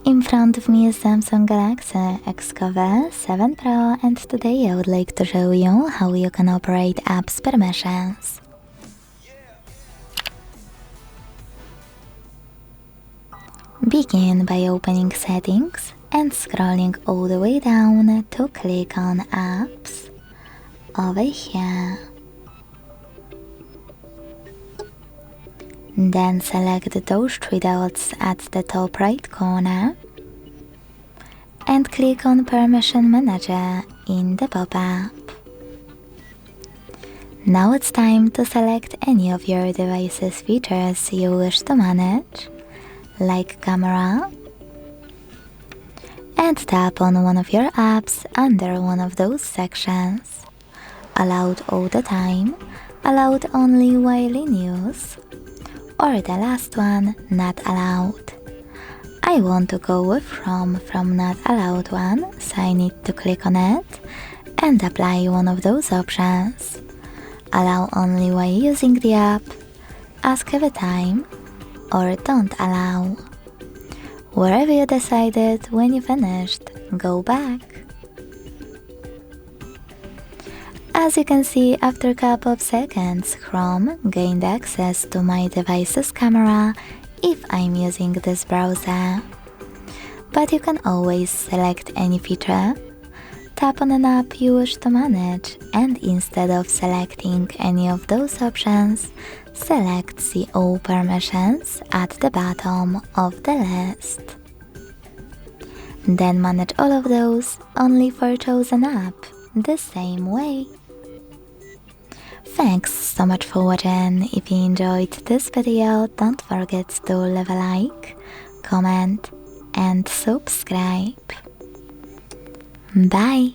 In front of me is Samsung Galaxy XCover7 Pro, and today I would like to show you how you can operate apps permissions. Begin by opening Settings and scrolling all the way down to click on Apps over here. Then select those three dots at the top right corner and click on Permission Manager in the pop-up. Now it's time to select any of your device's features you wish to manage, like camera, and tap on one of your apps under one of those sections. Allowed all the time, allowed only while in use, or the last one, not allowed. I want to go with from not allowed one, so I need to click on it and apply one of those options. Allow only while using the app, ask every time, or don't allow. Wherever you decided when you finished, go back. As you can see, after a couple of seconds, Chrome gained access to my device's camera if I'm using this browser. But you can always select any feature, tap on an app you wish to manage, and instead of selecting any of those options, select See All Permissions at the bottom of the list. Then manage all of those only for a chosen app, the same way. Thanks so much for watching. If you enjoyed this video, don't forget to leave a like, comment and subscribe. Bye!